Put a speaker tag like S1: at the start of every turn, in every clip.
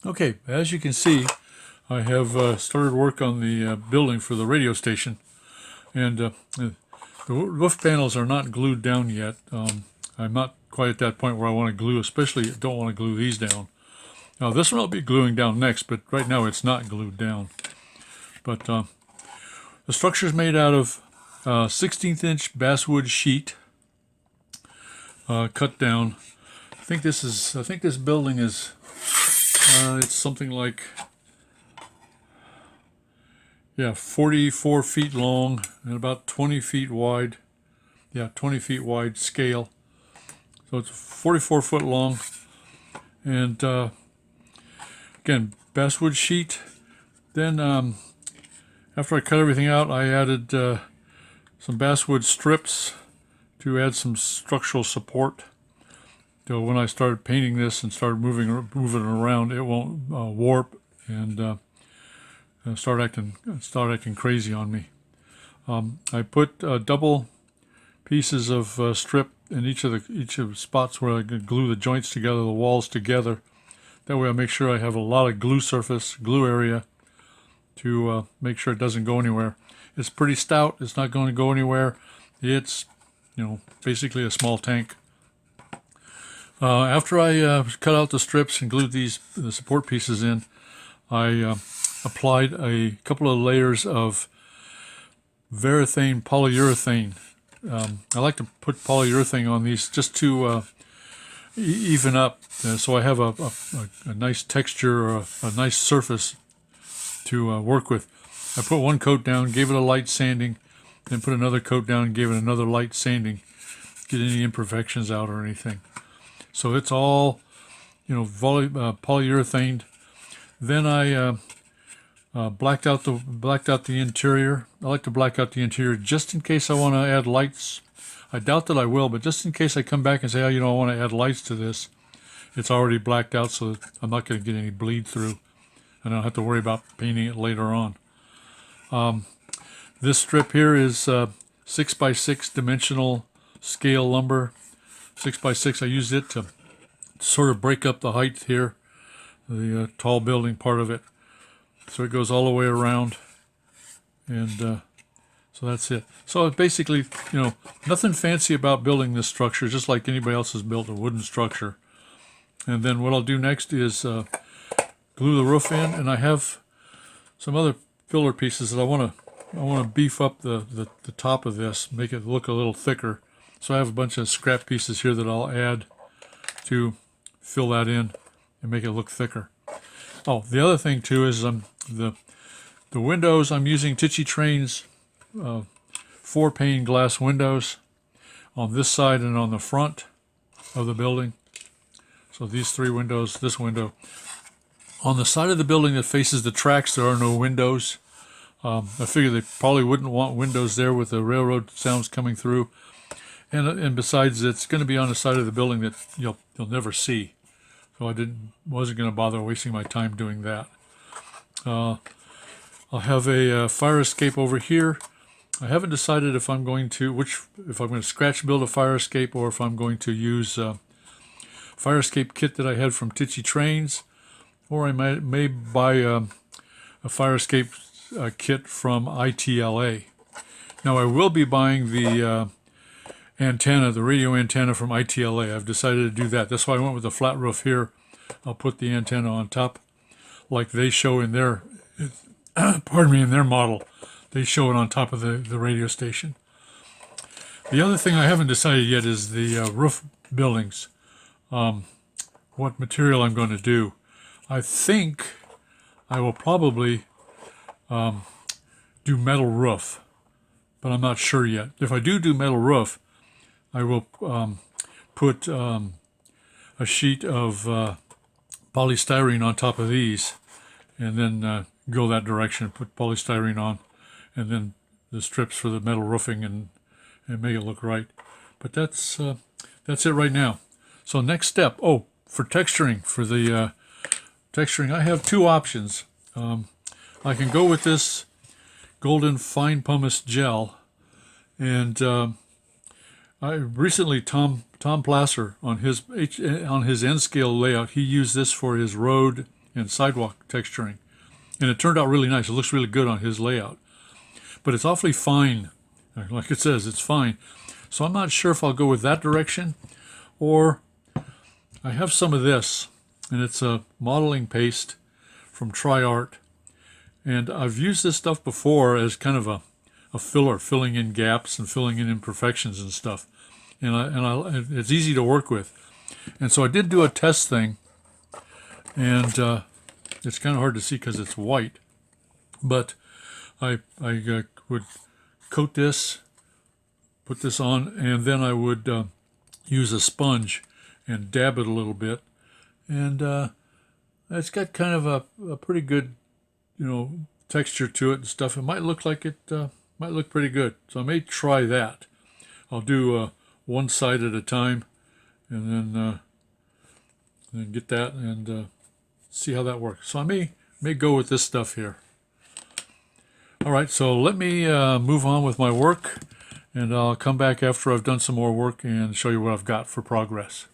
S1: Okay, as you can see, I have started work on the building for the radio station, and the roof panels are not glued down yet. I'm not quite at that point where I want to glue, especially don't want to glue these down. Now this one I'll be gluing down next, but right now it's not glued down. But the structure is made out of 16th inch basswood sheet cut down. I think this building is it's something like 44 feet long and about 20 feet wide. Yeah, 20 feet wide scale. So it's 44 foot long, and again, basswood sheet. Then after I cut everything out, I added some basswood strips to add some structural support. So when I started painting this and started moving it around, it won't warp and start acting crazy on me. I put double pieces of strip in each of the spots where I could glue the joints together, the walls together. That way I make sure I have a lot of glue area to make sure it doesn't go anywhere. It's pretty stout. It's not going to go anywhere. It's, basically a small tank. After I cut out the strips and glued the support pieces in, I applied a couple of layers of polyurethane. I like to put polyurethane on these just to even up, so I have a nice texture or a nice surface to work with. I put one coat down, gave it a light sanding, then put another coat down and gave it another light sanding, get any imperfections out or anything. So it's all, polyurethaned. Then I blacked out the interior. I like to black out the interior just in case I want to add lights. I doubt that I will, but just in case I come back and say, I want to add lights to this, it's already blacked out, so I'm not going to get any bleed through, and I don't have to worry about painting it later on. This strip here is 6x6 dimensional scale lumber. 6x6. I used it to sort of break up the height here, the tall building part of it. So it goes all the way around, and so that's it. So basically, nothing fancy about building this structure, just like anybody else has built a wooden structure. And then what I'll do next is glue the roof in, and I have some other filler pieces that I want to beef up the top of this, make it look a little thicker. So I have a bunch of scrap pieces here that I'll add to fill that in and make it look thicker. Oh, the other thing too is the windows. I'm using Tichy Train's 4-pane glass windows on this side and on the front of the building. So these 3 windows, this window. On the side of the building that faces the tracks, there are no windows. I figure they probably wouldn't want windows there with the railroad sounds coming through. And besides, it's going to be on the side of the building that you'll never see. So I wasn't going to bother wasting my time doing that. I'll have a fire escape over here. I haven't decided if I'm going to scratch build a fire escape or if I'm going to use fire escape kit that I had from Tichy Trains, or I may buy a fire escape kit from ITLA. Now I will be buying the antenna, the radio antenna from ITLA. I've decided to do that. That's why I went with the flat roof here. I'll put the antenna on top like they show in their, in their model. They show it on top of the radio station. The other thing I haven't decided yet is the roof buildings. What material I'm going to do. I think I will probably do metal roof, but I'm not sure yet. If I do metal roof, I will put a sheet of polystyrene on top of these, and then go that direction, put polystyrene on, and then the strips for the metal roofing and make it look right. But that's it right now. So next step, for texturing, texturing, I have 2 options. I can go with this golden fine pumice gel, and I recently Tom Placer on his N scale layout, he used this for his road and sidewalk texturing. And it turned out really nice. It looks really good on his layout. But it's awfully fine. Like it says, it's fine. So I'm not sure if I'll go with that direction, or I have some of this, and it's a modeling paste from TriArt. And I've used this stuff before as kind of a filler, filling in gaps and filling in imperfections and stuff. And it's easy to work with. And so I did do a test thing, and it's kind of hard to see because it's white. But I would coat this, put this on, and then I would use a sponge and dab it a little bit. And it's got kind of a pretty good, texture to it and stuff. It might look like it might look pretty good. So I may try that. I'll do one side at a time, and then get that and see how that works. So I may go with this stuff here. All right, so let me move on with my work, and I'll come back after I've done some more work and show you what I've got for progress.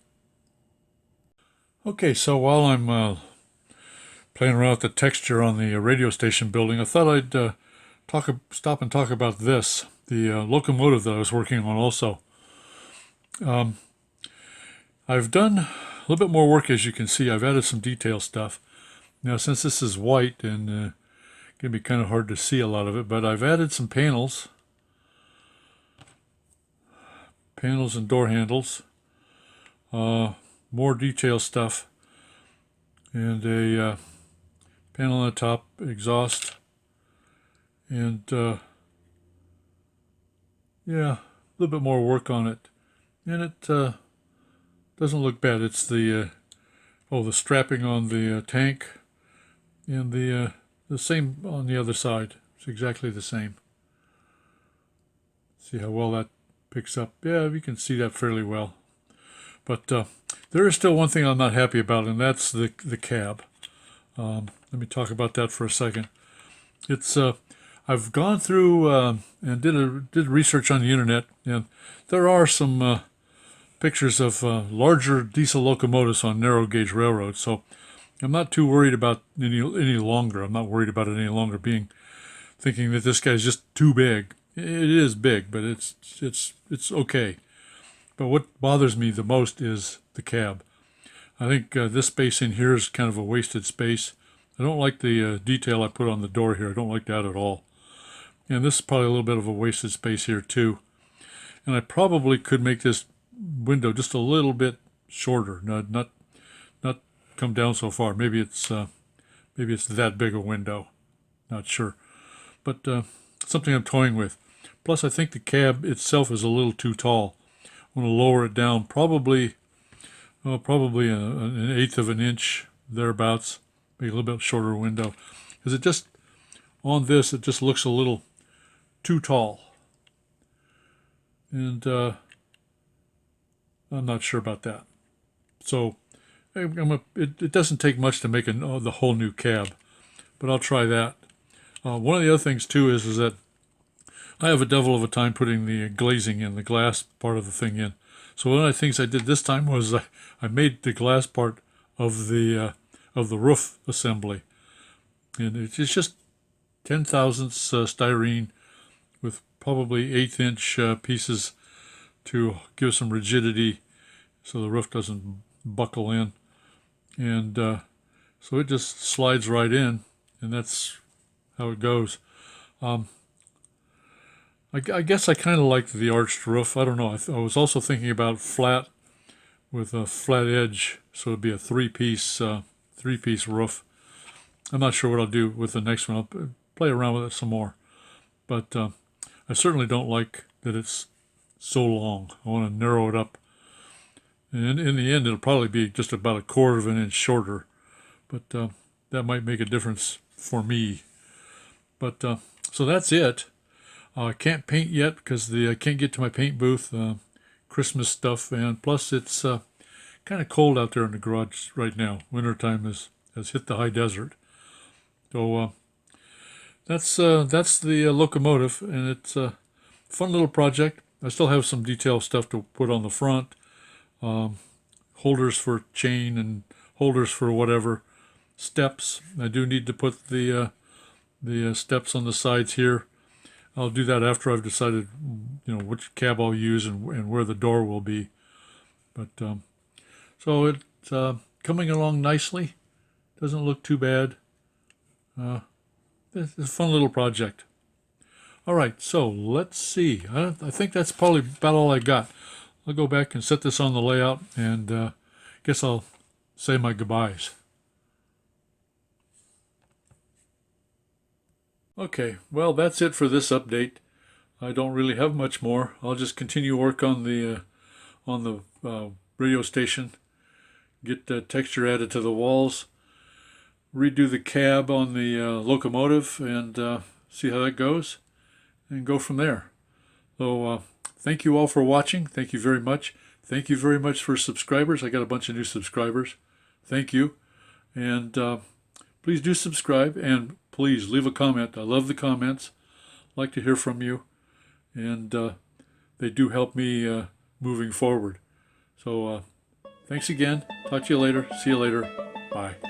S1: Okay, so while I'm playing around with the texture on the radio station building, I thought I'd stop and talk about this, the locomotive that I was working on also. I've done a little bit more work, as you can see. I've added some detail stuff. Now, since this is white and it can be kind of hard to see a lot of it, but I've added some panels and door handles, more detail stuff, and a panel on the top, exhaust, and yeah, a little bit more work on it. And it doesn't look bad. It's the the strapping on the tank, and the same on the other side. It's exactly the same. See how well that picks up? Yeah, you can see that fairly well. But there is still one thing I'm not happy about, and that's the cab. Let me talk about that for a second. It's I've gone through and did research on the internet, and there are some pictures of larger diesel locomotives on narrow gauge railroads. So I'm not too worried about any longer. I'm not worried about it any longer thinking that this guy's just too big. It is big, but it's okay. But what bothers me the most is the cab. I think this space in here is kind of a wasted space. I don't like the detail I put on the door here. I don't like that at all. And this is probably a little bit of a wasted space here too. And I probably could make this window just a little bit shorter, not come down so far. Maybe it's that big a window. Not sure, but something I'm toying with. Plus, I think the cab itself is a little too tall. I'm going to lower it down, probably an eighth of an inch thereabouts, maybe a little bit shorter window, because it just looks a little too tall, and I'm not sure about that. So it doesn't take much to make the whole new cab, but I'll try that. One of the other things too is that I have a devil of a time putting the glazing in, the glass part of the thing in. So one of the things I did this time was I made the glass part of the roof assembly, and it's just 10/1000ths styrene with probably 1/8 inch pieces to give some rigidity so the roof doesn't buckle in. And so it just slides right in, and that's how it goes. I guess I kind of liked the arched roof. I don't know. I was also thinking about flat with a flat edge, so it'd be a three-piece roof. I'm not sure what I'll do with the next one. I'll play around with it some more. But I certainly don't like that it's so long. I want to narrow it up. And in the end, it'll probably be just about 1/4 of an inch shorter. But that might make a difference for me. But so that's it. I can't paint yet because I can't get to my paint booth. Christmas stuff, and plus it's kind of cold out there in the garage right now. Wintertime has hit the high desert. So that's the locomotive, and it's a fun little project. I still have some detail stuff to put on the front, holders for chain and holders for whatever, steps. I do need to put the steps on the sides here. I'll do that after I've decided, which cab I'll use and where the door will be. But so it's coming along nicely. Doesn't look too bad. It's a fun little project. All right, so let's see. I think that's probably about all I got. I'll go back and set this on the layout, and guess I'll say my goodbyes. Okay, well, that's it for this update. I don't really have much more. I'll just continue work on the radio station, get texture added to the walls, redo the cab on the locomotive, and see how that goes, and go from there. So thank you all for watching. Thank you very much. Thank you very much for subscribers. I got a bunch of new subscribers. Thank you. And please do subscribe, and please leave a comment. I love the comments. I'd like to hear from you. And they do help me moving forward. So thanks again. Talk to you later. See you later. Bye.